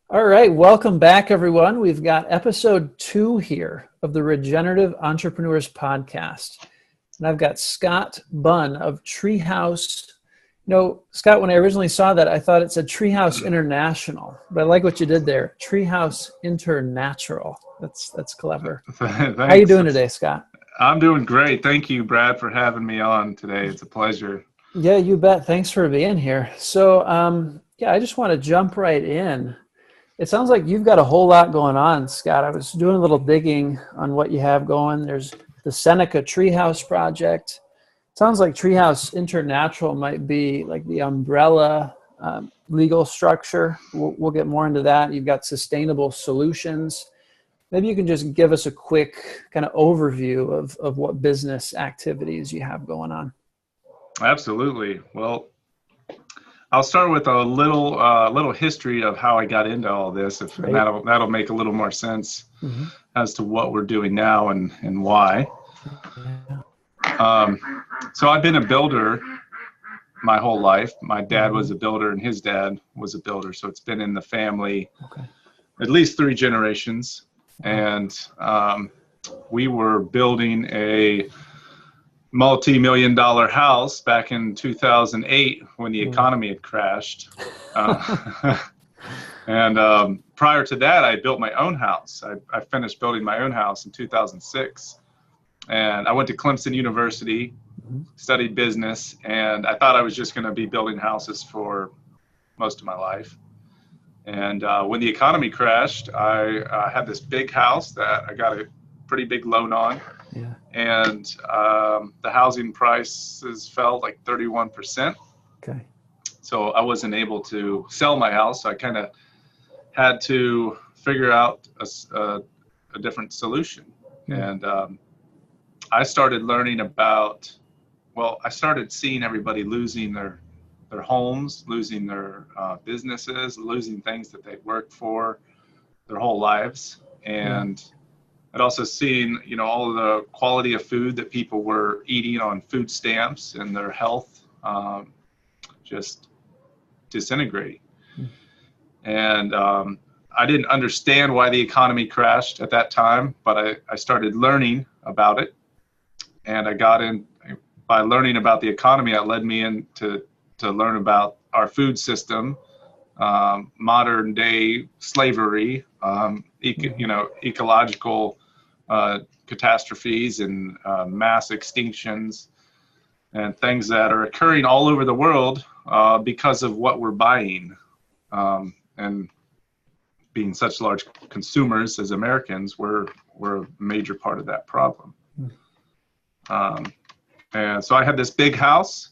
All right, welcome back, everyone. We've got episode 2 here of the Regenerative Entrepreneurs Podcast. And I've got Scott Bunn of Treehouse. Scott, when I originally saw that, I thought it said Treehouse International, but I like what you did there. Treehouse International. That's clever. Thanks. How you doing today, Scott? I'm doing great. Thank you, Brad, for having me on today. It's a pleasure. Yeah, you bet. Thanks for being here. So, I just want to jump right in. It sounds like you've got a whole lot going on, Scott. I was doing a little digging on what you have going. There's the Seneca Treehouse project. It sounds like Treehouse International might be like the umbrella legal structure. We'll get more into that. You've got sustainable solutions. Maybe you can just give us a quick kind of overview of what business activities you have going on. Absolutely. Well, I'll start with a little history of how I got into all this, and that'll make a little more sense as to what we're doing now and why. So I've been a builder my whole life. My dad was a builder, and his dad was a builder, so it's been in the family at least 3 generations. And we were building a multi-million-dollar house back in 2008 when the economy had crashed. And prior to that, I built my own house. I finished building my own house in 2006. And I went to Clemson University, studied business, and I thought I was just going to be building houses for most of my life. And when the economy crashed, I had this big house that I got a pretty big loan on. Yeah. And the housing prices fell like 31%. Okay. So I wasn't able to sell my house. So I kind of had to figure out a different solution. And I started learning I started seeing everybody losing their homes, losing their businesses, losing things that they'd worked for their whole lives. And I'd also seen, all of the quality of food that people were eating on food stamps and their health just disintegrating. And I didn't understand why the economy crashed at that time, but I started learning about it. And I got in, by learning about the economy, it led me in to learn about our food system, modern day slavery, ecological catastrophes and mass extinctions and things that are occurring all over the world because of what we're buying, and being such large consumers as Americans, we're a major part of that problem. And so I had this big house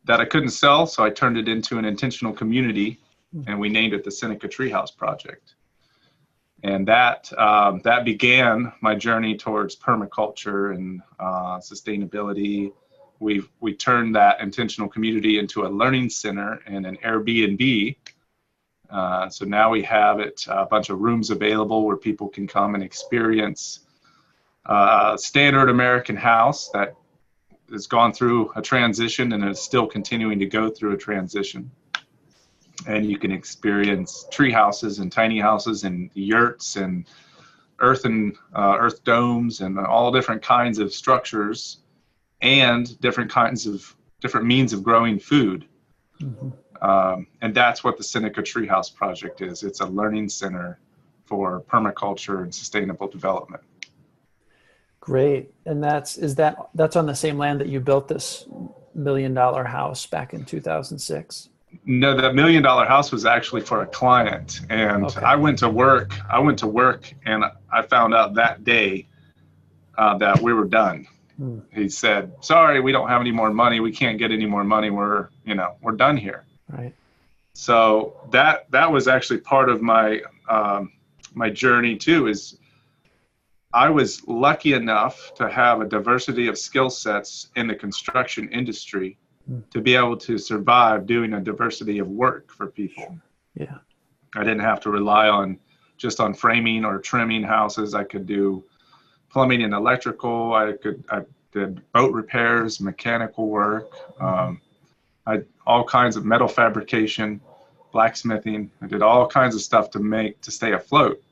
that I couldn't sell, so I turned it into an intentional community, and we named it the Seneca Treehouse Project. And that began my journey towards permaculture and sustainability. We turned that intentional community into a learning center and an Airbnb. So now we have a bunch of rooms available where people can come and experience a standard American house that has gone through a transition and is still continuing to go through a transition. And you can experience tree houses and tiny houses and yurts and earth domes and all different kinds of structures and different means of growing food. And that's what the Seneca Treehouse Project is. It's a learning center for permaculture and sustainable development. Great. And that's on the same land that you built this $1 million house back in 2006? No, that $1 million house was actually for a client. And I went to work and I found out that day that we were done. He said, sorry, we don't have any more money. We can't get any more money. We're done here. Right. So that was actually part of my my journey too, is I was lucky enough to have a diversity of skill sets in the construction industry to be able to survive doing a diversity of work for people. Yeah. I didn't have to rely just on framing or trimming houses. I could do plumbing and electrical. I did boat repairs, mechanical work. I all kinds of metal fabrication, blacksmithing. I did all kinds of stuff to stay afloat.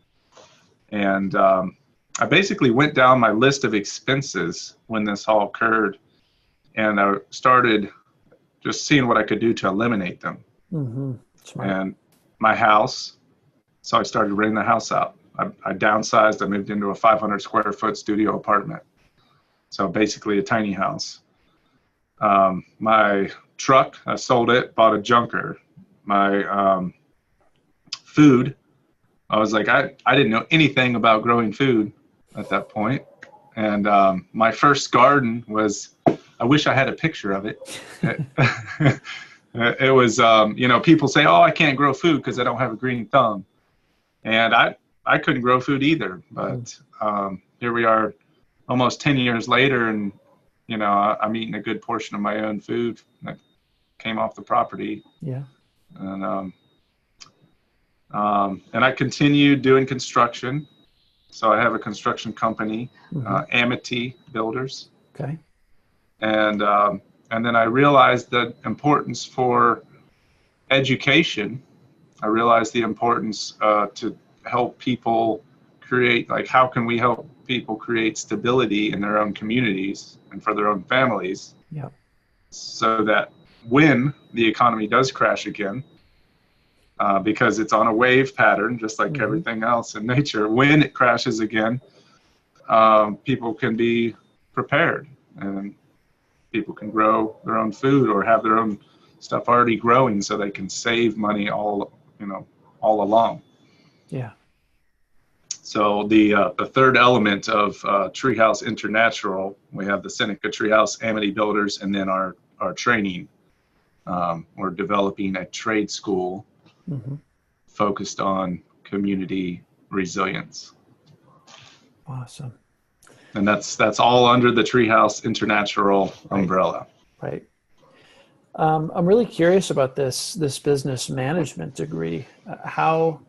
And I basically went down my list of expenses when this all occurred, and I started just seeing what I could do to eliminate them. Mm-hmm. And my house, so I started renting the house out. I downsized. I moved into a 500 square foot studio apartment. So basically a tiny house. My truck, I sold it, bought a junker. My food, I was like, I didn't know anything about growing food at that point. And my first garden was, I wish I had a picture of it. It was, people say, oh, I can't grow food because I don't have a green thumb. And I couldn't grow food either. But here we are almost 10 years later, and, I'm eating a good portion of my own food that came off the property. Yeah. And I continued doing construction. So I have a construction company, Amity Builders. Okay. And then I realized the importance for education. I realized the importance to help people create, like, how can we help people create stability in their own communities and for their own families? Yeah. So that when the economy does crash again, because it's on a wave pattern, just like everything else in nature, when it crashes again, people can be prepared, and people can grow their own food or have their own stuff already growing so they can save money all along. Yeah. So the third element of Treehouse International, we have the Seneca Treehouse, Amity Builders, and then our training. We're developing a trade school focused on community resilience. Awesome. And that's all under the Treehouse International umbrella. Right. I'm really curious about this business management degree. How,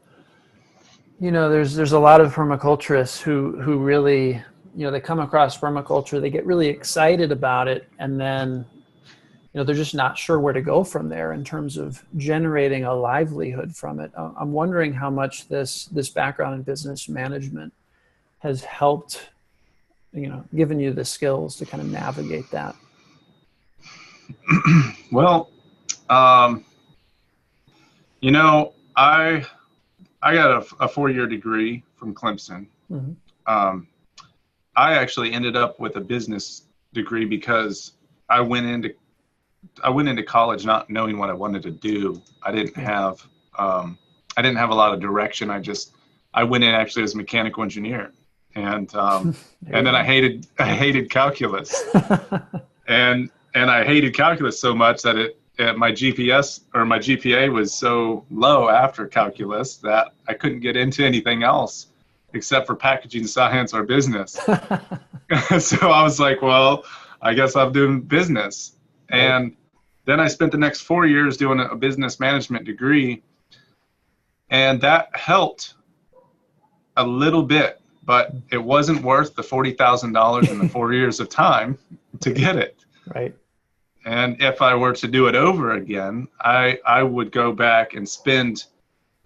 there's a lot of permaculturists who really, they come across permaculture, they get really excited about it, and then, they're just not sure where to go from there in terms of generating a livelihood from it. I'm wondering how much this background in business management has helped, given you the skills to kind of navigate that. Well, I got a 4-year degree from Clemson. I actually ended up with a business degree because I went into college not knowing what I wanted to do. I didn't have a lot of direction. I went in actually as a mechanical engineer, and then I hated calculus, and I hated calculus so much that my GPA was so low after calculus that I couldn't get into anything else except for packaging science or business. So I was like, well, I guess I'm doing business. And then I spent the next 4 years doing a business management degree, and that helped a little bit, but it wasn't worth the $40,000 in the 4 years of time to get it. Right. And if I were to do it over again, I would go back and spend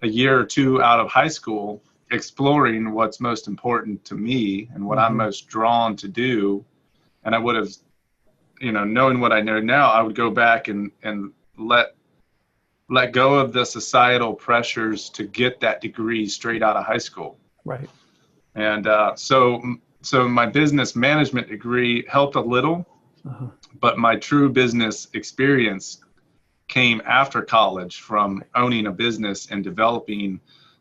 a year or two out of high school exploring what's most important to me and what I'm most drawn to do. And I would have, knowing what I know now, I would go back and let go of the societal pressures to get that degree straight out of high school. Right. And so my business management degree helped a little. But my true business experience came after college from owning a business and developing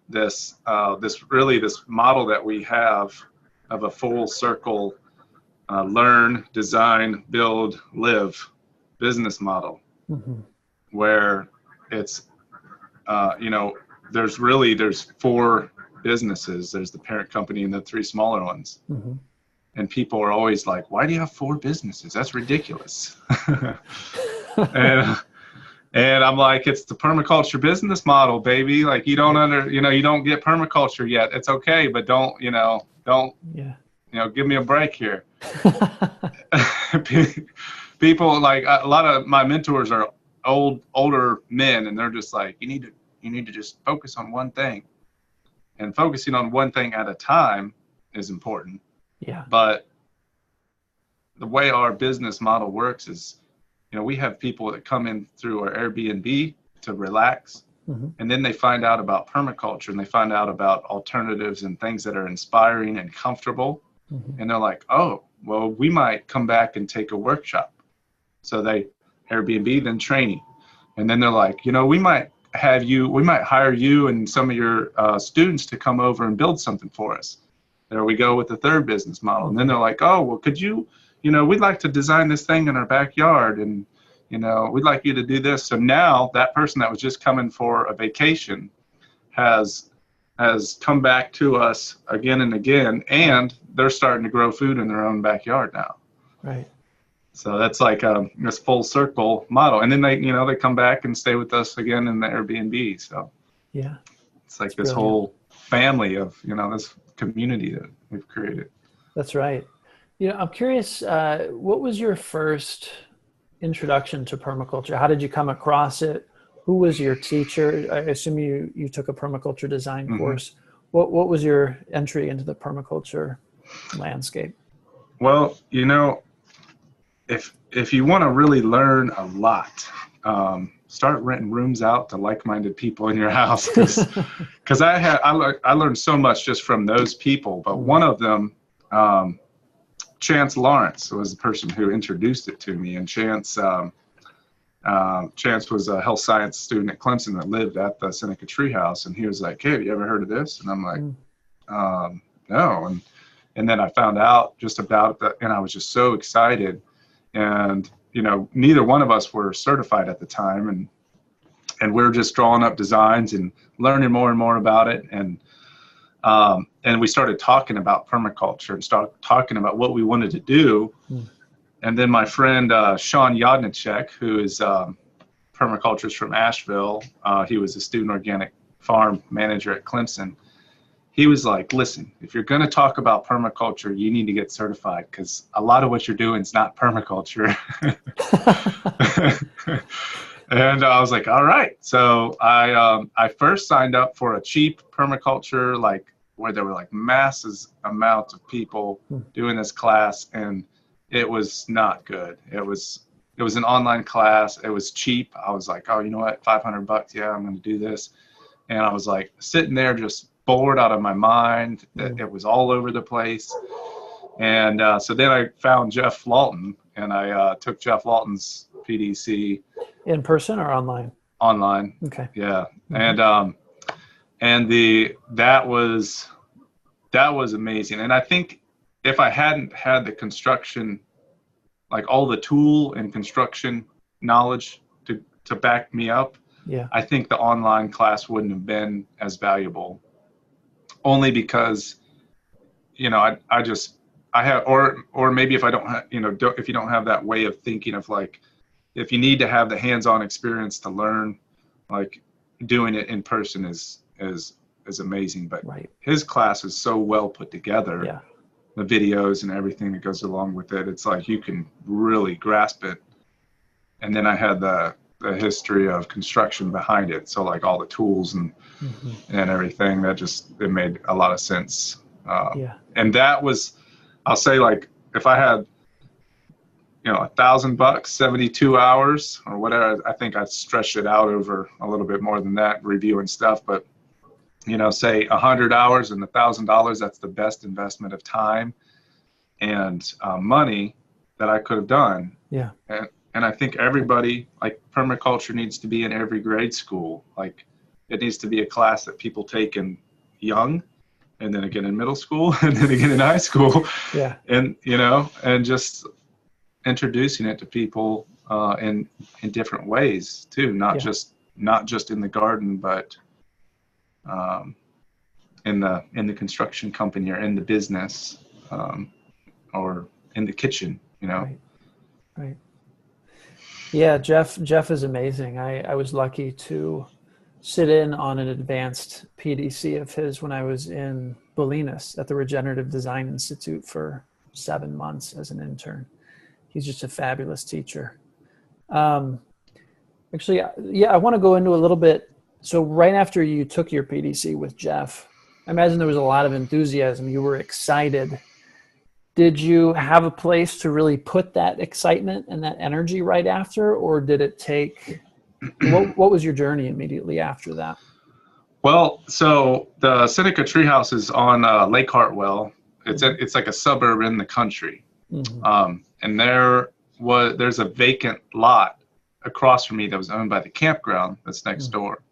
this model that we have of a full circle learn, design, build, live business model, where it's there's 4 businesses. There's the parent company and the 3 smaller ones. And people are always like, why do you have 4 businesses? That's ridiculous. And I'm like, it's the permaculture business model, baby. Like, you don't get permaculture yet. It's okay, but don't give me a break here. People, like, a lot of my mentors are older men, and they're just like, you need to just focus on one thing, and focusing on one thing at a time is important. Yeah. But the way our business model works is, we have people that come in through our Airbnb to relax. Mm-hmm. And then they find out about permaculture, and they find out about alternatives and things that are inspiring and comfortable. Mm-hmm. And they're like, oh, well, we might come back and take a workshop. So they Airbnb, then training. And then they're like, we might hire you and some of your students to come over and build something for us. There we go with the third business model. And then they're like, oh, well, could you, we'd like to design this thing in our backyard, and, we'd like you to do this. So now that person that was just coming for a vacation has come back to us again and again, and they're starting to grow food in their own backyard now. Right. So that's like this full circle model. And then they come back and stay with us again in the Airbnb. So yeah, it's like this whole family of, this community that we've created. That's right. I'm curious, what was your first introduction to permaculture? How did you come across it? Who was your teacher? I assume you took a permaculture design Mm-hmm. course. What was your entry into the permaculture landscape? Well, if you want to really learn a lot, start renting rooms out to like-minded people in your house, because I learned so much just from those people. But one of them, Chance Lawrence, was the person who introduced it to me. And Chance was a health science student at Clemson that lived at the Seneca Treehouse, and he was like, hey, have you ever heard of this? And I'm like, no. And then I found out just about that, and I was just so excited. And neither one of us were certified at the time, and we were just drawing up designs and learning more and more about it. And we started talking about permaculture and started talking about what we wanted to do. And then my friend Sean Yodnicek, who is permaculturist from Asheville, he was a student organic farm manager at Clemson. He was like, listen, if you're going to talk about permaculture, you need to get certified, because a lot of what you're doing is not permaculture. And I was like, all right. So I first signed up for a cheap permaculture, where there were masses amounts of people doing this class, and it was not good. It was an online class. It was cheap. I was like, oh, you know what, $500? Yeah, I'm going to do this. And I was like sitting there just bored out of my mind. It was all over the place. And so then I found Jeff Lawton, and I took Jeff Lawton's PDC. In person or online? Online. Okay. Yeah. And that was amazing. And I think if I hadn't had the construction, all the tool and construction knowledge to back me up, I think the online class wouldn't have been as valuable. Only because, I have, or maybe if I don't have, if you don't have that way of thinking of if you need to have the hands-on experience to learn, doing it in person is amazing. But his class is so well put together. Yeah. The videos and everything that goes along with it. It's you can really grasp it. And then I had the history of construction behind it. So all the tools and everything, it made a lot of sense. And that was, I'll say if I had, $1,000, 72 hours or whatever, I think I'd stretch it out over a little bit more than that, reviewing stuff. But, say 100 hours and $1,000, that's the best investment of time and money that I could have done. Yeah. And I think everybody, permaculture needs to be in every grade school. It needs to be a class that people take in young, and then again in middle school, and then again in high school. Yeah. And, and just introducing it to people in different ways too, not just in the garden, but in the construction company or in the business or in the kitchen, Right. Yeah, Jeff is amazing. I was lucky to sit in on an advanced PDC of his when I was in Bolinas at the Regenerative Design Institute for 7 months as an intern. He's just a fabulous teacher. Actually, yeah, I want to go into a little bit. So right after you took your PDC with Jeff, I imagine there was a lot of enthusiasm. You were excited. Did you have a place to really put that excitement and that energy right after, or did it take, what was your journey immediately after that? Well, so the Seneca Treehouse is on Lake Hartwell. It's like a suburb in the country. Mm-hmm. And there's a vacant lot across from me that was owned by the campground that's next door.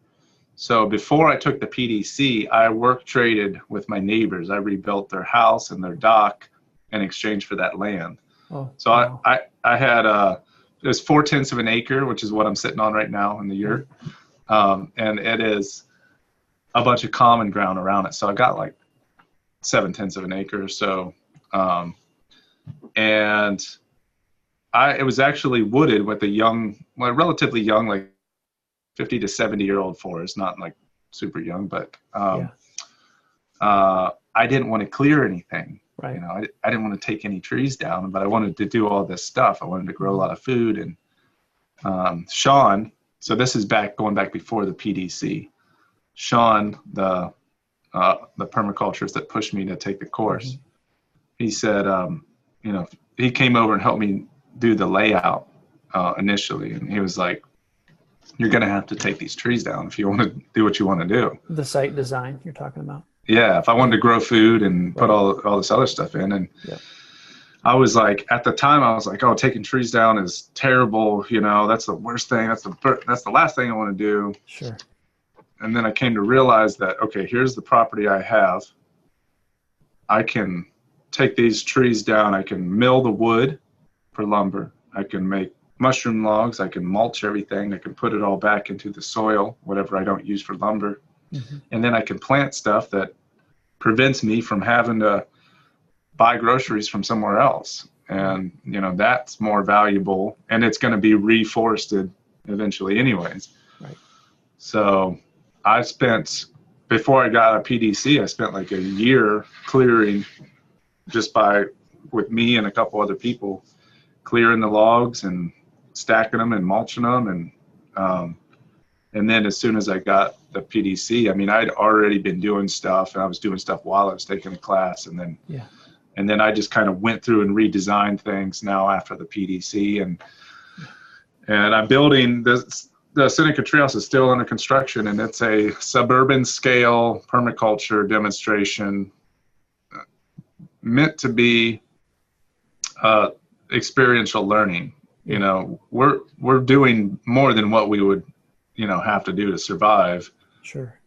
So before I took the PDC, I work traded with my neighbors. I rebuilt their house and their dock in exchange for that land. Oh, So wow. I had it was 4/10 of an acre, which is what I'm sitting on right now in the yurt. And it is a bunch of common ground around it. So I got like 7/10 of an acre or so. And it was actually wooded with a relatively young, like 50 to 70-year-old forest, not like super young, but I didn't want to clear anything. Right. You know, I didn't want to take any trees down, but I wanted to do all this stuff. I wanted to grow a lot of food. And Sean, so this is going back before the PDC. Sean, the permaculturist that pushed me to take the course, he said, he came over and helped me do the layout initially. And he was like, you're going to have to take these trees down if you want to do what you want to do. The site design you're talking about. Yeah. If I wanted to grow food and put all this other stuff in. And I was like, at the time I was like, oh, taking trees down is terrible. You know, that's the worst thing. That's the last thing I want to do. Sure. And then I came to realize that, okay, here's the property I have. I can take these trees down. I can mill the wood for lumber. I can make mushroom logs. I can mulch everything. I can put it all back into the soil, whatever I don't use for lumber. And then I can plant stuff that prevents me from having to buy groceries from somewhere else. And, you know, that's more valuable, and it's going to be reforested eventually anyways. Right. So before I got a PDC, I spent like a year clearing with me and a couple other people, clearing the logs and stacking them and mulching them. And then as soon as I got the PDC, I mean, I'd already been doing stuff, and I was doing stuff while I was taking the class. And then I just kind of went through and redesigned things now after the PDC. And I'm building this. The Seneca Treehouse is still under construction, and it's a suburban scale permaculture demonstration meant to be experiential learning. You know, we're doing more than what we would, have to do to survive. Sure.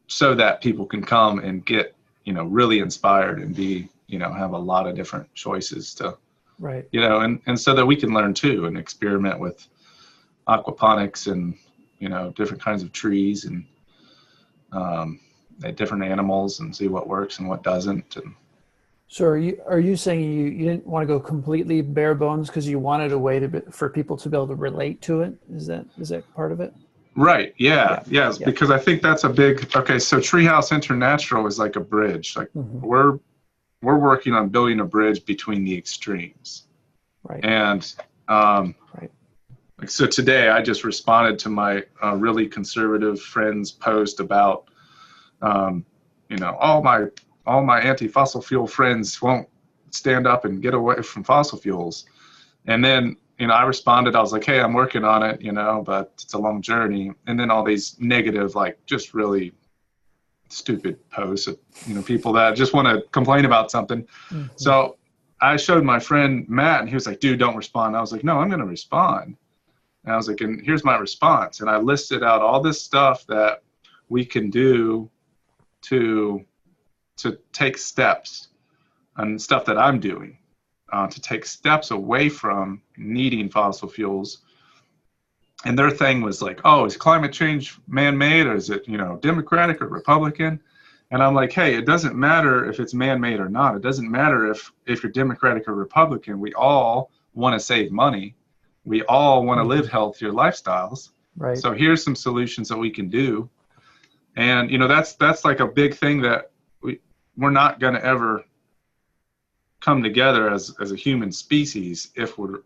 So that people can come and get, really inspired and be, have a lot of different choices to, right. And so that we can learn too and experiment with aquaponics and, different kinds of trees and different animals and see what works and what doesn't. And so are you saying you didn't want to go completely bare bones because you wanted a way for people to be able to relate to it? Is that part of it? Right. Yeah. Yes. Yeah. Because I think that's so Treehouse International is like a bridge. Like we're working on building a bridge between the extremes. Right. And so today I just responded to my really conservative friend's post about, all my anti-fossil fuel friends won't stand up and get away from fossil fuels. And then, I responded, I was like, hey, I'm working on it, but it's a long journey. And then all these negative, like just really stupid posts of, people that just want to complain about something. So I showed my friend Matt, and he was like, dude, don't respond. I was like, no, I'm going to respond. And I was like, and here's my response. And I listed out all this stuff that we can do to take steps and stuff that I'm doing to take steps away from needing fossil fuels. And their thing was like, oh, is climate change man-made, or is it, Democratic or Republican? And I'm like, hey, it doesn't matter if it's man-made or not. It doesn't matter if you're Democratic or Republican. We all want to save money. We all want to live healthier lifestyles. Right. So here's some solutions that we can do. And, that's like a big thing that we're not going to ever come together as a human species if we're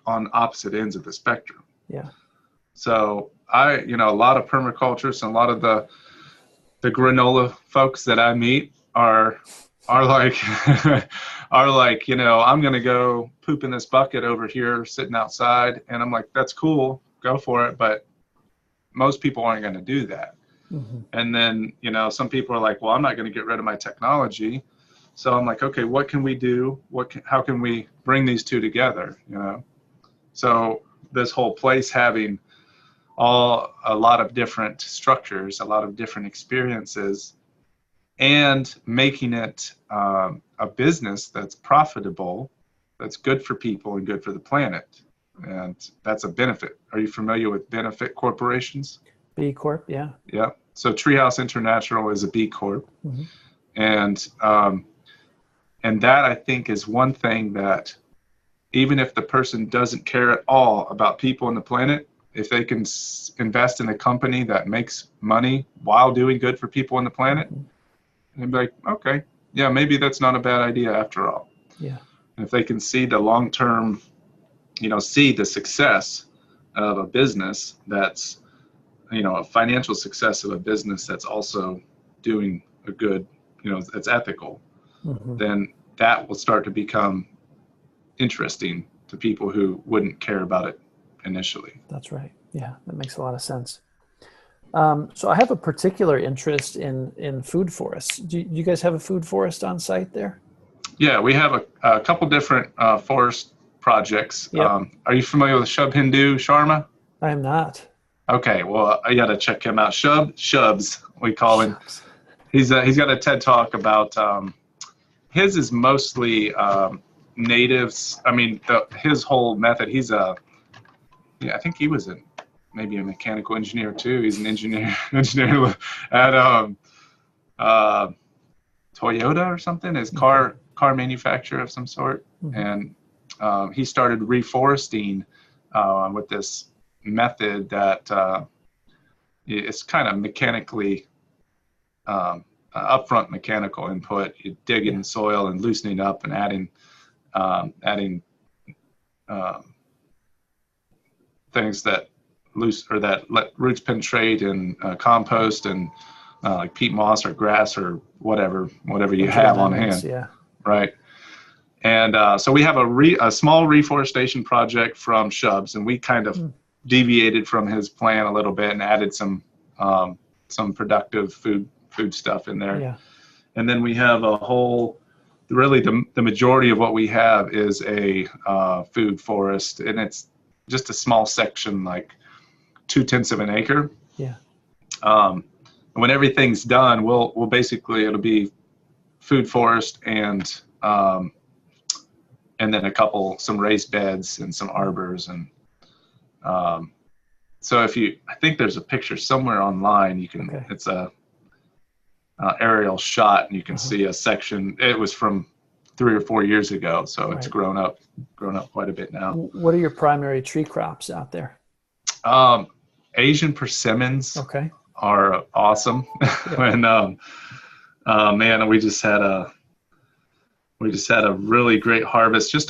on opposite ends of the spectrum. Yeah. So a lot of permaculturists and a lot of the granola folks that I meet are like, I'm going to go poop in this bucket over here sitting outside. And I'm like, that's cool. Go for it. But most people aren't going to do that. Mm-hmm. And then, some people are like, well, I'm not going to get rid of my technology. So I'm like, okay, what can we do? How can we bring these two together? So this whole place having a lot of different structures, a lot of different experiences, and making it a business that's profitable, that's good for people and good for the planet. And that's a benefit. Are you familiar with benefit corporations? B Corp, yeah. Yeah. So Treehouse International is a B Corp. Mm-hmm. And that, I think, is one thing that even if the person doesn't care at all about people and the planet, if they can invest in a company that makes money while doing good for people on the planet, they'd be like, okay, yeah, maybe that's not a bad idea after all. Yeah. And if they can see the long-term, see the success of a business that's, a financial success of a business that's also doing a good, that's ethical, mm-hmm. then that will start to become interesting to people who wouldn't care about it initially. That's right. Yeah, that makes a lot of sense. So I have a particular interest in food forests. Do you guys have a food forest on site there? Yeah, we have a couple different forest projects. Yep. Are you familiar with Shub Hindu Sharma? I am not. Okay, well, I got to check him out. Shubs, we call him. He's got a TED Talk about, his is mostly natives. I mean, his whole method, I think he was maybe a mechanical engineer too. He's an engineer at Toyota or something, his car manufacturer of some sort. Mm-hmm. And he started reforesting with this method that it's kind of mechanically upfront mechanical input. You dig in the soil and loosening up and adding things that let roots penetrate and compost and like peat moss or grass or whatever you have on hand. Yeah. Right. And so we have a small reforestation project from Shubs, and we kind of deviated from his plan a little bit and added some productive food stuff in there. Yeah. And then we have really the majority of what we have is a food forest, and it's just a small section, like 0.2 of an acre. Yeah. When everything's done, we'll basically, it'll be food forest and then some raised beds and some arbors. And so I think there's a picture somewhere online, it's a aerial shot, and you can see a section. It was from 3 or 4 years ago, so it's grown up quite a bit now. What are your primary tree crops out there? Asian persimmons are awesome. Yeah. And man, we just had a really great harvest just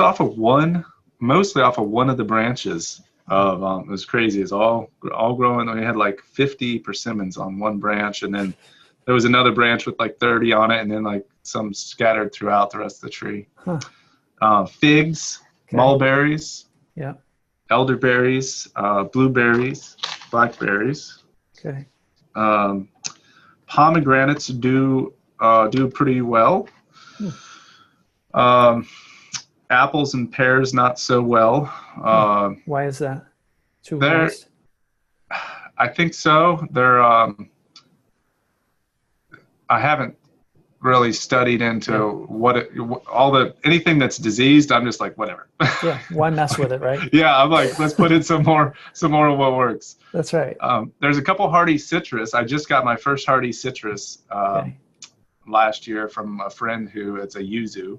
mostly off of one of the branches of it was crazy. It's all growing. We had like 50 persimmons on one branch, and then there was another branch with like 30 on it, and then like some scattered throughout the rest of the tree. Huh. Figs, mulberries, elderberries, blueberries, blackberries. Okay. Pomegranates do pretty well. Apples and pears not so well. Why is that? Too moist? I think so. They're I haven't really studied into anything that's diseased. I'm just like, whatever. Yeah. Why mess with it, right? Yeah. I'm like, let's put in some more of what works. That's right. There's a couple hardy citrus. I just got my first hardy citrus last year from a friend who it's a yuzu.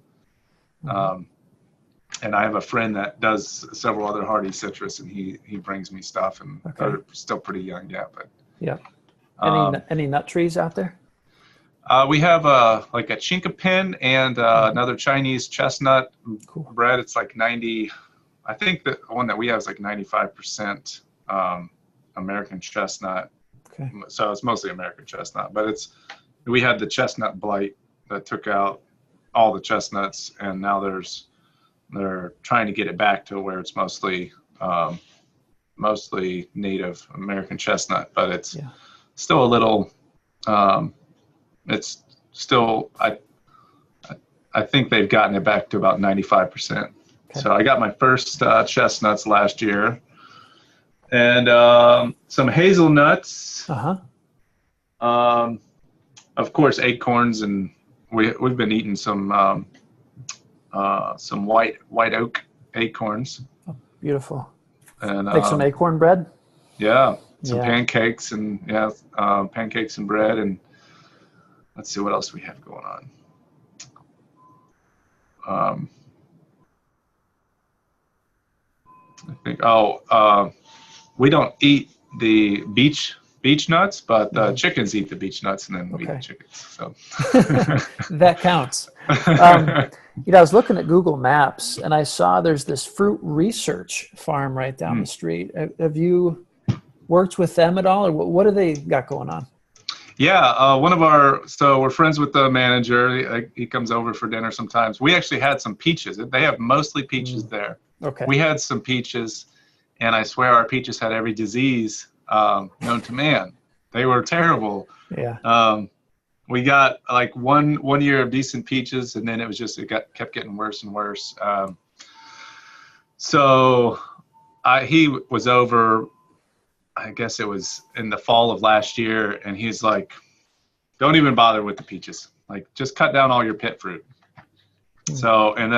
And I have a friend that does several other hardy citrus, and he brings me stuff, and they're still pretty young yet, but any nut trees out there? We have like a chinkapin and another Chinese chestnut bred. It's like 90. I think the one that we have is like 95% American chestnut. Okay. So it's mostly American chestnut, but we had the chestnut blight that took out all the chestnuts, and now they're trying to get it back to where it's mostly native American chestnut, but it's still a little, it's still, I think they've gotten it back to about 95%. Okay. So I got my first chestnuts last year, and some hazelnuts, of course, acorns, and we've been eating some white oak acorns. Oh, beautiful. And like some acorn bread. Yeah, some pancakes and pancakes and bread, and let's see what else we have going on. I think we don't eat the beech nuts, but the chickens eat the beech nuts, and then we eat the chickens. So that counts. I was looking at Google Maps, and I saw there's this fruit research farm right down the street. Have you worked with them at all, or what do they got going on? Yeah, so we're friends with the manager. He comes over for dinner sometimes. We actually had some peaches. They have mostly peaches there. Okay. We had some peaches, and I swear our peaches had every disease known to man. They were terrible. Yeah. We got like one year of decent peaches, and then it kept getting worse and worse. So he was over, I guess it was in the fall of last year, and he's like, don't even bother with the peaches. Like, just cut down all your pit fruit. So, and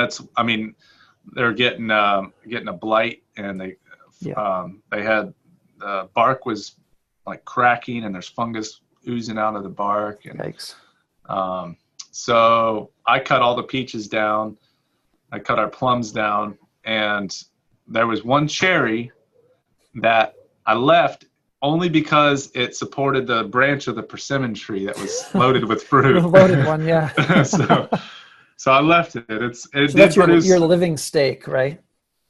they're getting a blight, and they had, the bark was like cracking, and there's fungus oozing out of the bark. And yikes. So I cut all the peaches down. I cut our plums down, and there was one cherry that I left only because it supported the branch of the persimmon tree that was loaded with fruit. The loaded one, yeah. So I left it. That's your living stake, right?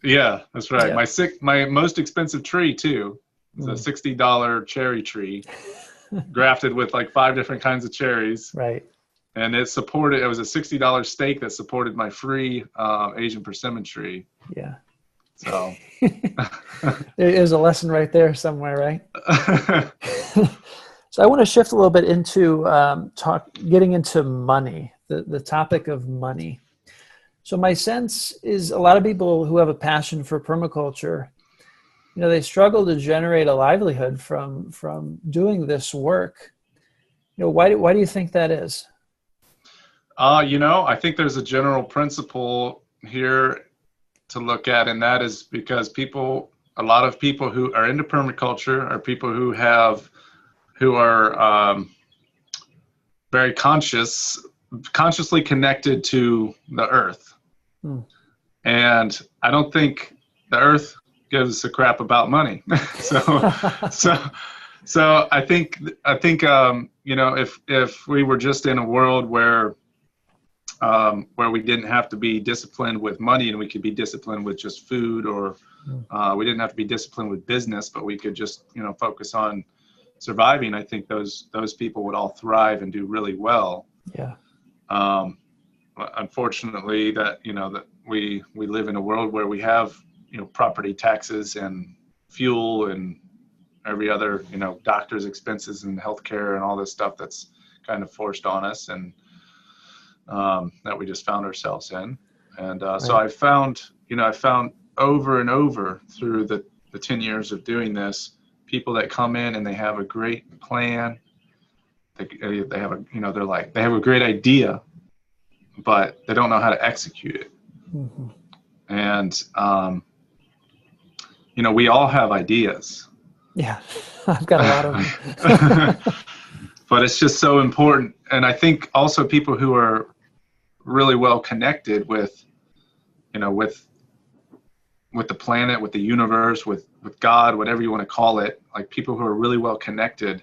Yeah, that's right. Yeah. My most expensive tree too. It's a $60 cherry tree, grafted with like 5 different kinds of cherries. Right. And it was a $60 stake that supported my free Asian persimmon tree. Yeah. So there's a lesson right there somewhere, right? So I want to shift a little bit into getting into money, the topic of money. So my sense is a lot of people who have a passion for permaculture, they struggle to generate a livelihood from doing this work. Why do you think that is? I think there's a general principle here to look at, and that is because a lot of people who are into permaculture are people who are very consciously connected to the earth. And I don't think the earth gives a crap about money. So I think if we were just in a world where we didn't have to be disciplined with money, and we could be disciplined with just food, or we didn't have to be disciplined with business, but we could just focus on surviving, I think those people would all thrive and do really well. Yeah. Unfortunately, that we live in a world where we have property taxes and fuel and every other doctor's expenses and healthcare and all this stuff that's kind of forced on us, and that we just found ourselves in. And so I found over and over through the 10 years of doing this, people that come in and they have a great plan. They have a great idea, but they don't know how to execute it. Mm-hmm. And we all have ideas. Yeah, I've got a lot of them. But it's just so important. And I think also people who are really well connected with the planet, with the universe, with God, whatever you want to call it, like people who are really well connected,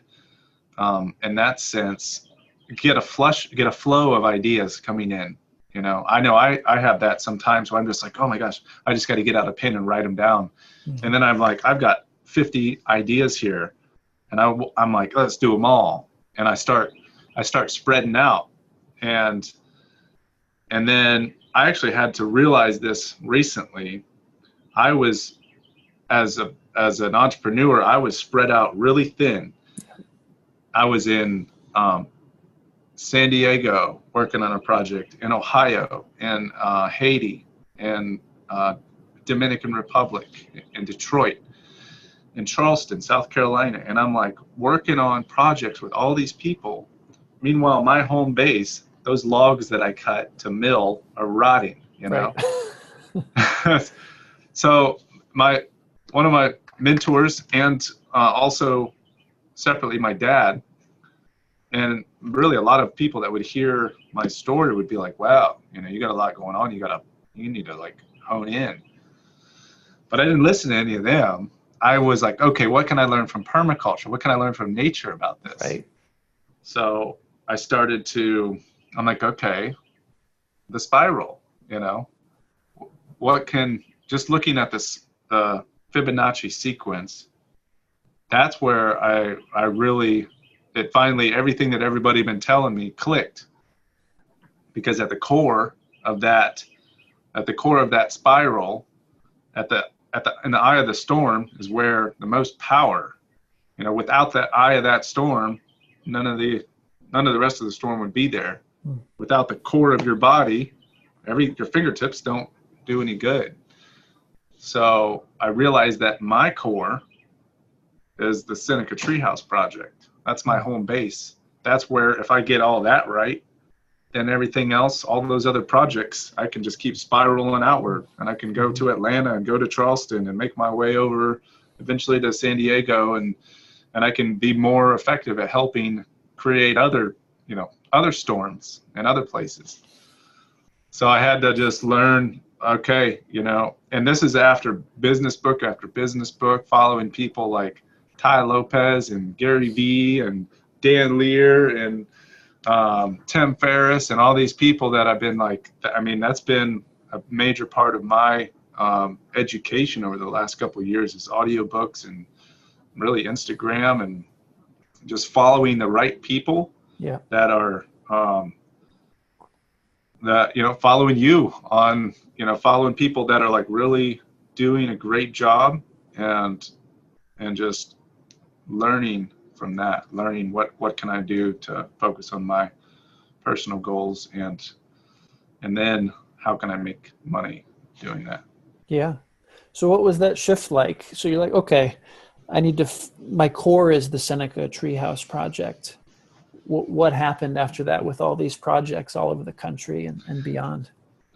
in that sense, get a flow of ideas coming in. I know I have that sometimes where I'm just like, oh my gosh, I just got to get out a pen and write them down. Mm-hmm. And then I'm like, I've got 50 ideas here. And I'm like, let's do them all. And I start spreading out. And then I actually had to realize this recently. I was, as an entrepreneur, I was spread out really thin. I was in San Diego working on a project, in Ohio, and Haiti, and Dominican Republic, in Detroit, in Charleston, South Carolina. And I'm like working on projects with all these people. Meanwhile, my home base, those logs that I cut to mill are rotting, you know? Right. So one of my mentors, and also separately my dad, and really a lot of people that would hear my story would be like, wow, you know, you got a lot going on. You need to like hone in. But I didn't listen to any of them. I was like, okay, what can I learn from permaculture? What can I learn from nature about this? Right. So I started I'm like, okay, the spiral, you know, just looking at the Fibonacci sequence, that's where I really, it finally, everything that everybody had been telling me clicked. Because at the core of that spiral, in the eye of the storm is where the most power, you know, without that eye of that storm, none of the rest of the storm would be there. Without the core of your body, your fingertips don't do any good. So I realized that my core is the Seneca Treehouse project. That's my home base. That's where, if I get all that right, then everything else, all those other projects, I can just keep spiraling outward, and I can go to Atlanta and go to Charleston and make my way over eventually to San Diego, and I can be more effective at helping create other storms in other places. So I had to just learn, okay, you know, and this is after business book after business book, following people like Ty Lopez and Gary Vee and Dan Lear and Tim Ferriss and all these people that I've been like, I mean, that's been a major part of my education over the last couple of years, is audiobooks and really Instagram, and just following the right people that are that, you know, following you on, you know, following people that are like really doing a great job, and just learning from that, learning what can I do to focus on my personal goals, and then how can I make money doing that. Yeah. So what was that shift like? So you're like, okay, I need to, my core is the Seneca Treehouse project. What happened after that with all these projects all over the country and beyond?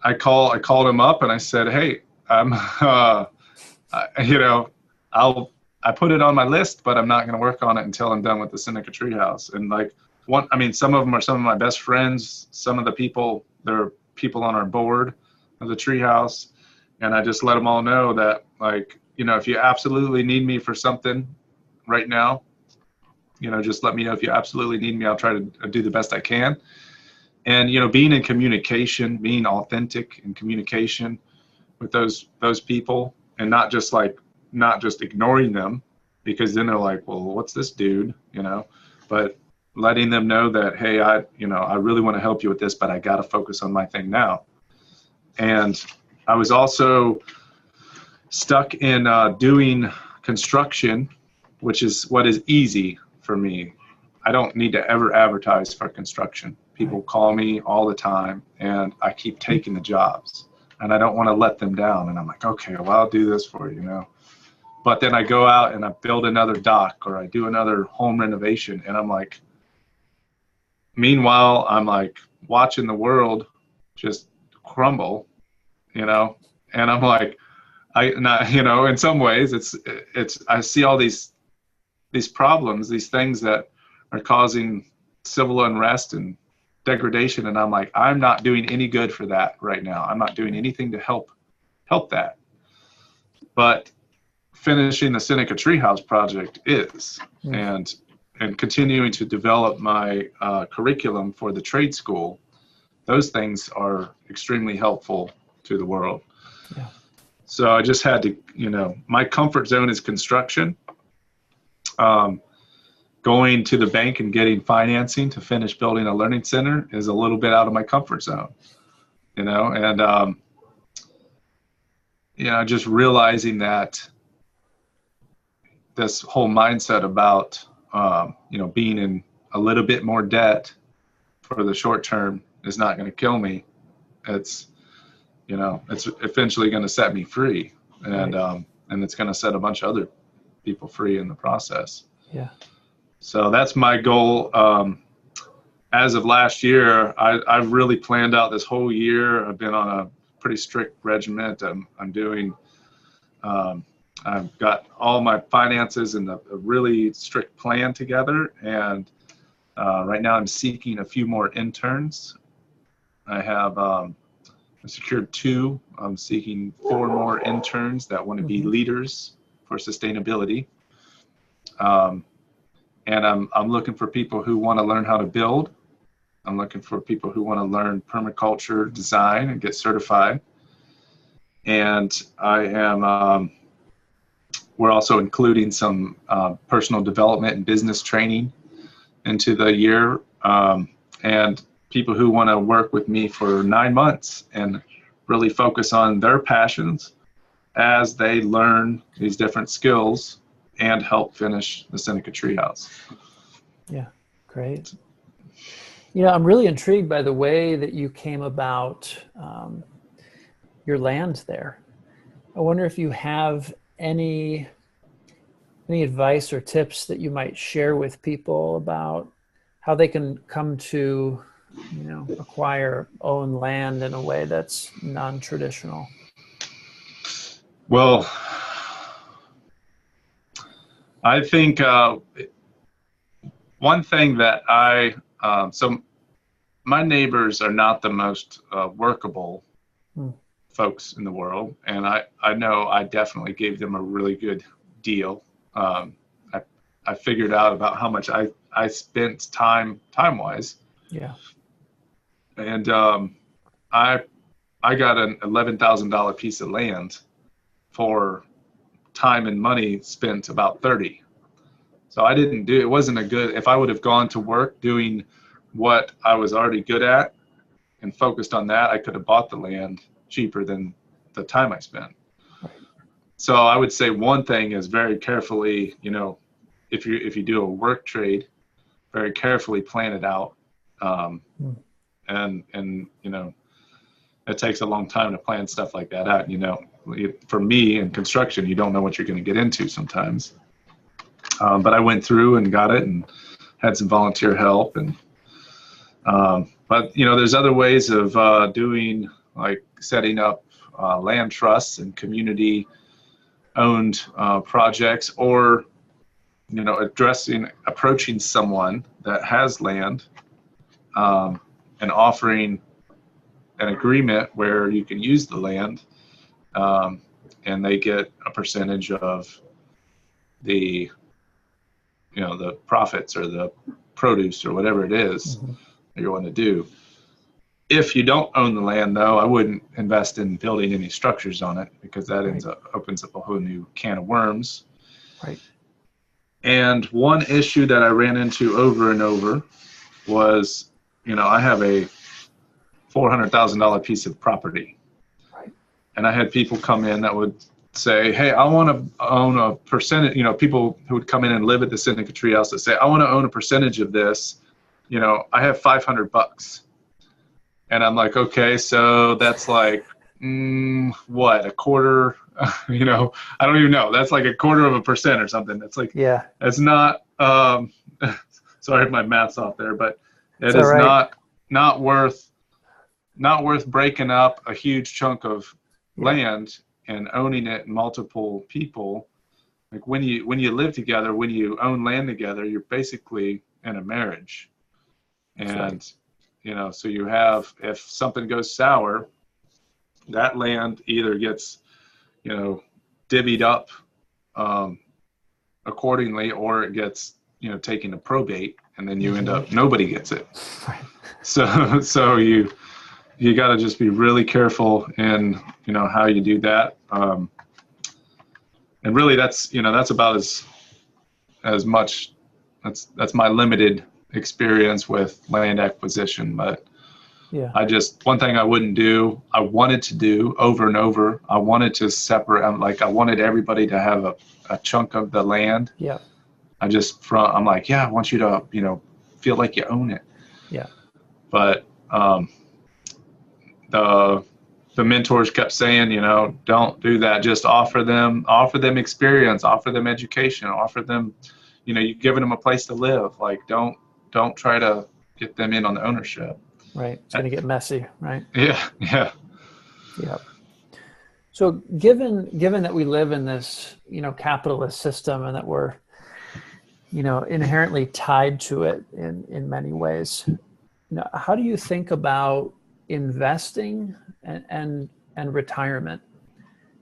I called him up and I said, hey, you know, I put it on my list, but I'm not going to work on it until I'm done with the Seneca Treehouse. And like some of them are some of my best friends. Some of the people, they're people on our board of the Treehouse. And I just let them all know that, like, you know, if you absolutely need me for something right now, you know, just let me know. If you absolutely need me, I'll try to do the best I can. And, you know, being in communication, being authentic in communication with those people, and not just ignoring them, because then they're like, well, what's this dude, you know, but letting them know that, hey, I really want to help you with this, but I got to focus on my thing now. And I was also stuck in doing construction, which is what is easy for me. I don't need to ever advertise for construction. People call me all the time, and I keep taking the jobs, and I don't want to let them down. And I'm like, okay, well, I'll do this for you, you know. But then I go out and I build another dock, or I do another home renovation, and I'm like, meanwhile, I'm like watching the world just crumble, you know. And I'm like, you know, in some ways it's I see all these problems, these things that are causing civil unrest and degradation, and I'm like, I'm not doing any good for that right now. I'm not doing anything to help that. But finishing the Seneca Treehouse project is, and continuing to develop my curriculum for the trade school, those things are extremely helpful to the world. Yeah. So I just had to, my comfort zone is construction. Going to the bank and getting financing to finish building a learning center is a little bit out of my comfort zone, and just realizing that this whole mindset about, being in a little bit more debt for the short term is not going to kill me. It's eventually going to set me free, and it's going to set a bunch of other people free in the process. Yeah. So that's my goal. As of last year, I've really planned out this whole year. I've been on a pretty strict regiment. I'm doing, I've got all my finances and a really strict plan together. And right now I'm seeking a few more interns. I have I secured 2. I'm seeking 4 more interns that want to be leaders for sustainability. And I'm looking for people who want to learn how to build. I'm looking for people who want to learn permaculture design and get certified. And I am, we're also including some personal development and business training into the year. And people who want to work with me for 9 months and really focus on their passions as they learn these different skills and help finish the Seneca Treehouse. Yeah, great. I'm really intrigued by the way that you came about your land there. I wonder if you have any advice or tips that you might share with people about how they can come to, acquire, own land in a way that's non-traditional. Well, I think one thing that so my neighbors are not the most workable folks in the world. And I know I definitely gave them a really good deal. I figured out about how much I spent time-wise. Yeah. And I got an $11,000 piece of land for time and money spent about 30. So it wasn't a good, if I would have gone to work doing what I was already good at and focused on that, I could have bought the land cheaper than the time I spent. Right. So I would say one thing is very carefully, if you do a work trade, very carefully plan it out. And it takes a long time to plan stuff like that out. For me in construction, you don't know what you're going to get into sometimes. But I went through and got it and had some volunteer help. And but there's other ways of doing, like setting up land trusts and community owned projects, or approaching someone that has land and offering an agreement where you can use the land, and they get a percentage of the the profits or the produce or whatever it is that you want to do. If you don't own the land, though, I wouldn't invest in building any structures on it, because that opens up a whole new can of worms. Right. And one issue that I ran into over and over was, I have a $400,000 piece of property. Right. And I had people come in that would say, hey, I want to own a percentage, people who would come in and live at the Seneca Treehouse that say, I want to own a percentage of this. I have $500. And I'm like, okay, so that's like, what, a quarter, I don't even know. That's like a quarter of a percent or something. That's like, yeah, it's not, sorry if my math's off there, but it is not worth breaking up a huge chunk of land and owning it in multiple people. Like when you live together, when you own land together, you're basically in a marriage. And, so you have, if something goes sour, that land either gets, divvied up accordingly, or it gets, taken to probate, and then you end up, nobody gets it. Right. So you got to just be really careful in, how you do that. And really that's about as much, that's my limited experience with land acquisition. But Yeah. one thing I wanted to do over and over, I wanted to separate, I wanted everybody to have a chunk of the land. Yeah. I'm like, yeah, I want you to, feel like you own it. Yeah. But the mentors kept saying, don't do that. Just offer them experience, offer them education, offer them, you're giving them a place to live. Like, don't try to get them in on the ownership. Right. It's going to get messy, right? Yeah. Yeah. Yeah. So given that we live in this, capitalist system, and that we're, inherently tied to it in many ways, how do you think about investing and retirement?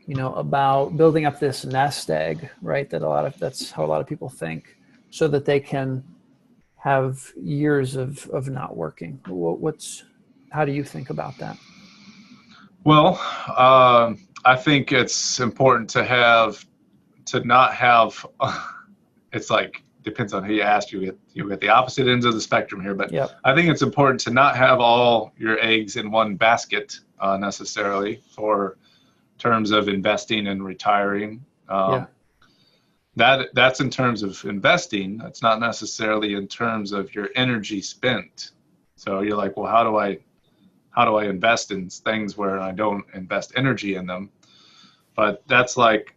About building up this nest egg, right? That's how a lot of people think, so that they can have years of not working. How do you think about that? Well, I think it's important to not have, it's like, depends on who you ask. You get the opposite ends of the spectrum here, but Yep. I think it's important to not have all your eggs in one basket, necessarily, for terms of investing and retiring. That's in terms of investing. That's not necessarily in terms of your energy spent. So you're like, well, how do I invest in things where I don't invest energy in them? But that's like,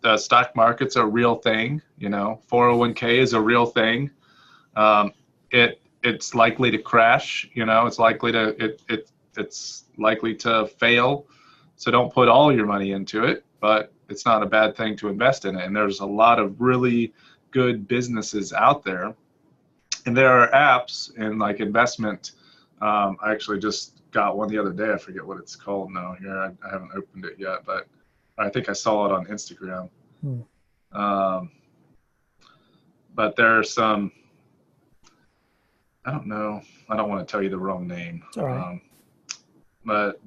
the stock market's a real thing, 401k is a real thing. It's likely to crash, it's likely to fail. So don't put all your money into it, but it's not a bad thing to invest in it. And there's a lot of really good businesses out there. And there are apps and like investment. I actually just got one the other day. I forget what it's called now here. I haven't opened it yet, but I think I saw it on Instagram. But there are some, I don't know. I don't want to tell you the wrong name. All right. But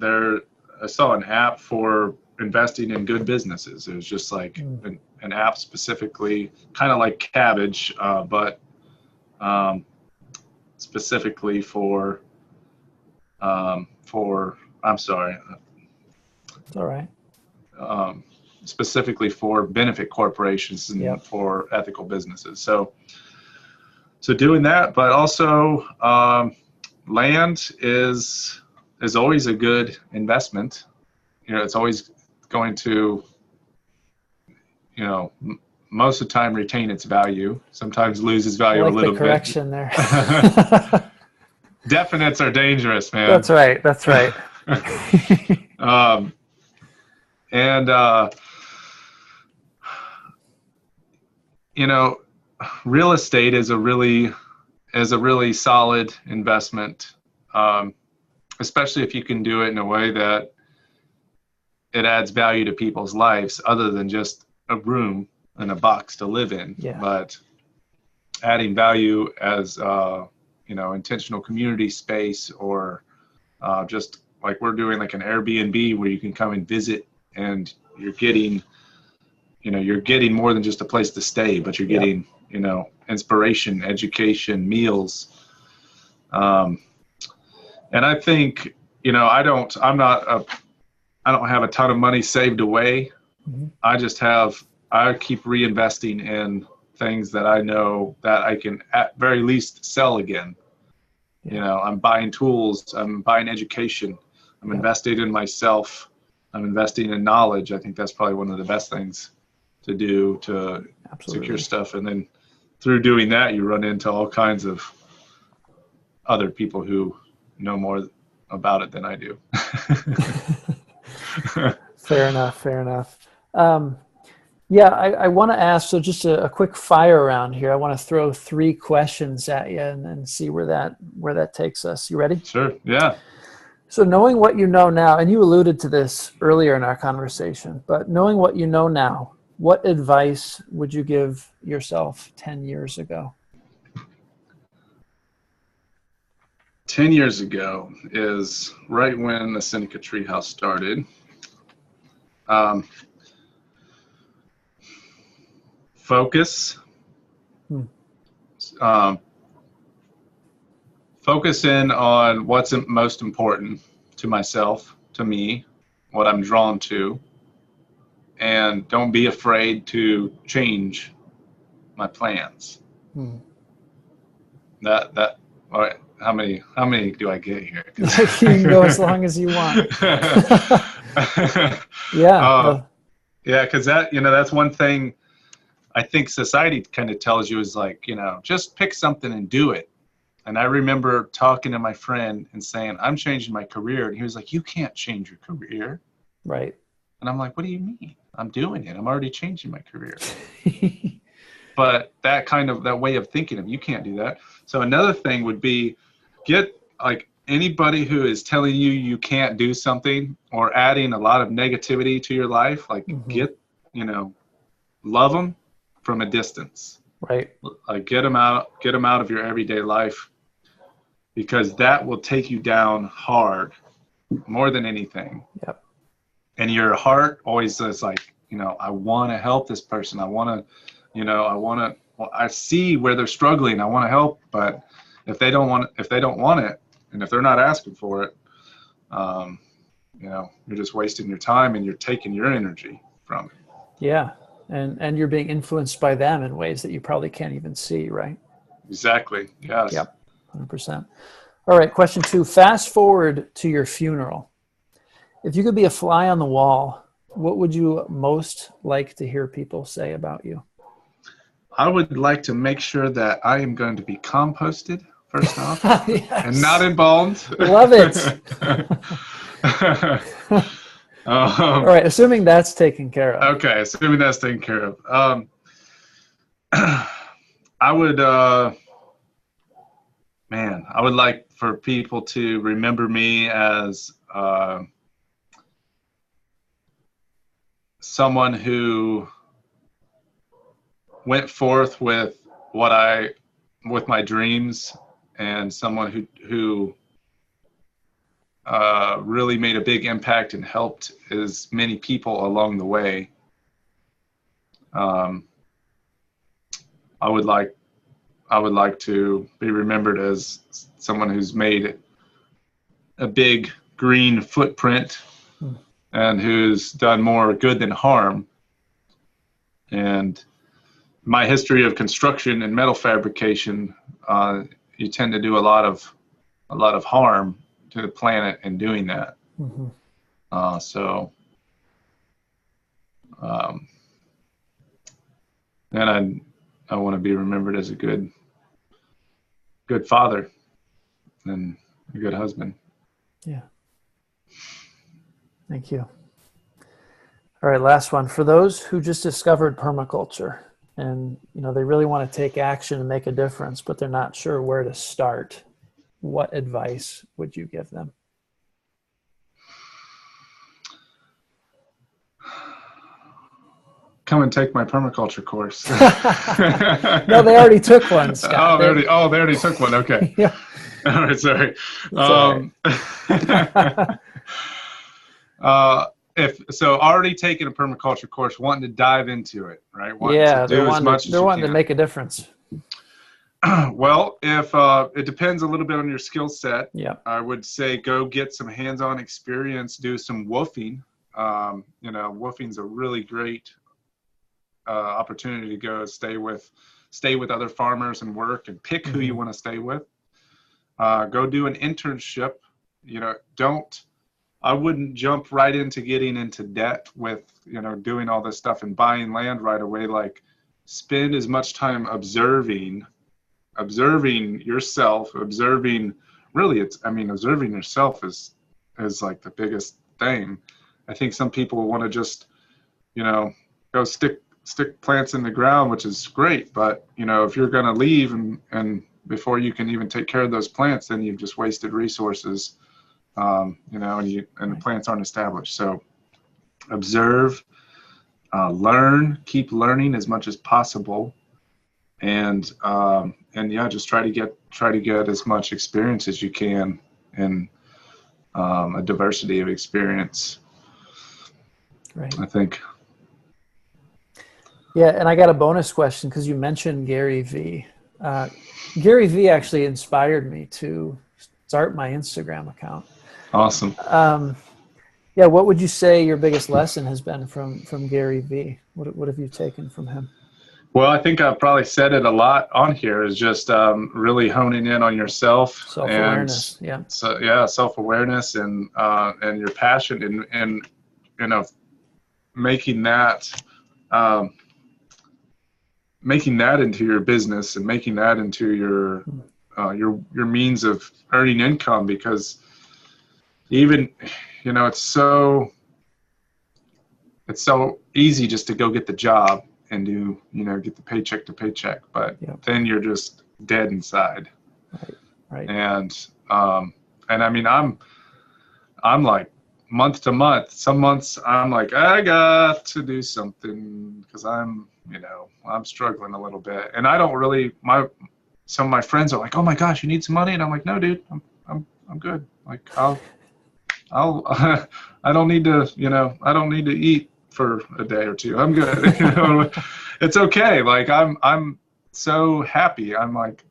I saw an app for investing in good businesses. It was just like an app specifically, kind of like Cabbage, but specifically for I'm sorry. It's all right. Specifically for benefit corporations and for ethical businesses. So doing that, but also land is always a good investment. It's always going to, most of the time retain its value. Sometimes lose its value a little bit. Correction there. Definites are dangerous, man. That's right. Real estate is a really solid investment, especially if you can do it in a way that it adds value to people's lives, other than just a room and a box to live in. Yeah. But adding value as intentional community space, or just like we're doing, like an Airbnb where you can come and visit, and you're getting more than just a place to stay, but you're getting inspiration, education, meals. And I think, I don't have a ton of money saved away. Mm-hmm. I keep reinvesting in things that I know that I can at very least sell again. I'm buying tools, I'm buying education, I'm investing in myself, I'm investing in knowledge. I think that's probably one of the best things to do to secure stuff. And then through doing that, you run into all kinds of other people who know more about it than I do. Fair enough. I want to ask, so just a quick fire round here. I want to throw 3 questions at you and see where that takes us. You ready? Sure. Yeah. So knowing what you know now, and you alluded to this earlier in our conversation, but knowing what you know now, what advice would you give yourself 10 years ago? 10 years ago is right when the Seneca Treehouse started. Focus. Focus in on what's most important to myself, to me, what I'm drawn to, and don't be afraid to change my plans. That all right. How many do I get here? You can go as long as you want. Yeah. Yeah, because that's one thing I think society kind of tells you is like, just pick something and do it. And I remember talking to my friend and saying, I'm changing my career. And he was like, you can't change your career. Right. And I'm like, what do you mean? I'm doing it. I'm already changing my career. But that way of thinking of, you can't do that. So another thing would be, get like anybody who is telling you you can't do something or adding a lot of negativity to your life, like love them from a distance. Right. Like get them out of your everyday life, because that will take you down hard more than anything. Yep. And your heart always is like, I want to help this person. I see where they're struggling. I want to help, but if they don't want it, and if they're not asking for it, you're just wasting your time and you're taking your energy from it. Yeah. And you're being influenced by them in ways that you probably can't even see, right? Exactly. Yes. Yep. 100%. All right. Question 2, fast forward to your funeral. If you could be a fly on the wall, what would you most like to hear people say about you? I would like to make sure that I am going to be composted first off. Yes. And not embalmed. Love it. All right. Assuming that's taken care of. Okay. Assuming that's taken care of. I would like for people to remember me as someone who went forth with my dreams, and someone who really made a big impact and helped as many people along the way. I would like to be remembered as someone who's made a big green footprint and who's done more good than harm. And my history of construction and metal fabrication, you tend to do a lot of harm to the planet in doing that. And I want to be remembered as a good father and a good husband. Yeah. Thank you. All right, last one. For those who just discovered permaculture and they really want to take action and make a difference, but they're not sure where to start, what advice would you give them? Come and take my permaculture course. No, they already took one, Scott. They already took one. Okay. Yeah. All right. Sorry. Already taking a permaculture course, wanting to dive into it, right? They're wanting to make a difference. Well, if it depends a little bit on your skill set. Yeah. I would say go get some hands-on experience, do some woofing. Woofing's a really great opportunity to go stay with other farmers and work and pick who you want to stay with. Go do an internship. I wouldn't jump right into getting into debt with, doing all this stuff and buying land right away. Like, spend as much time observing yourself, observing yourself is like the biggest thing. I think some people want to just, go stick plants in the ground, which is great. But, if you're going to leave and before you can even take care of those plants, then you've just wasted resources. And the plants aren't established. So observe, learn, keep learning as much as possible, and just try to get as much experience as you can in a diversity of experience. Right. I think. Yeah, and I got a bonus question because you mentioned Gary Vee. Gary Vee actually inspired me to start my Instagram account. Awesome. Yeah, what would you say your biggest lesson has been from Gary Vee? What have you taken from him? Well, I think I've probably said it a lot on here, is just really honing in on yourself, Self-awareness. and Yeah. so yeah, self-awareness and your passion, and you know, making that into your business, and making that into your means of earning income, because even, it's so easy just to go get the job and do, get the paycheck to paycheck, but then you're just dead inside. Right. And I mean, I'm like month to month, some months I'm like, I got to do something because I'm struggling a little bit. And I don't really, some of my friends are like, oh my gosh, you need some money? And I'm like, no, dude, I'm good. Like I'll I don't need to, I don't need to eat for a day or two. I'm good. It's okay. Like I'm so happy. I'm like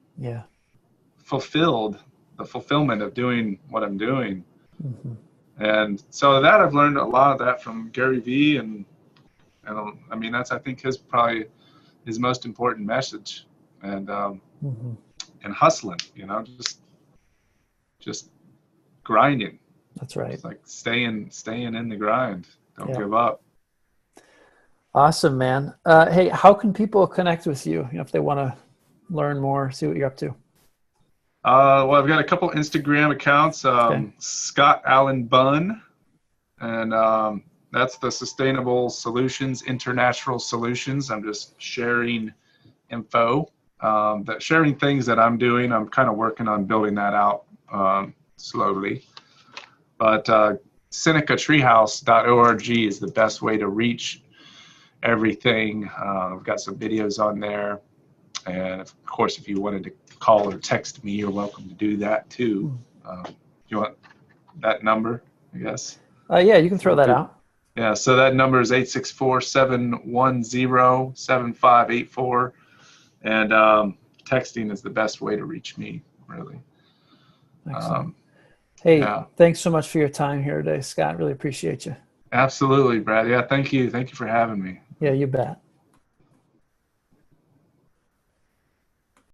fulfilled, the fulfillment of doing what I'm doing. Mm-hmm. And so that I've learned a lot of that from Gary Vee, and I mean, that's, I think, probably his most important message. And and hustling, just grinding. That's right. It's like staying in the grind. Don't give up. Awesome, man. Hey, how can people connect with you if they want to learn more, see what you're up to? Well, I've got a couple Instagram accounts. Scott Allen Bunn, and that's the Sustainable Solutions, International Solutions. I'm just sharing info, sharing things that I'm doing. I'm kind of working on building that out slowly. But SenecaTreehouse.org is the best way to reach everything. I've got some videos on there. And of course, if you wanted to call or text me, you're welcome to do that too. You want that number, I guess? Yeah, you can throw that out. Yeah, so that number is 864-710-7584. And texting is the best way to reach me, really. Excellent. Hey, thanks so much for your time here today, Scott. Really appreciate you. Absolutely, Brad. Yeah, thank you. Thank you for having me. Yeah, you bet.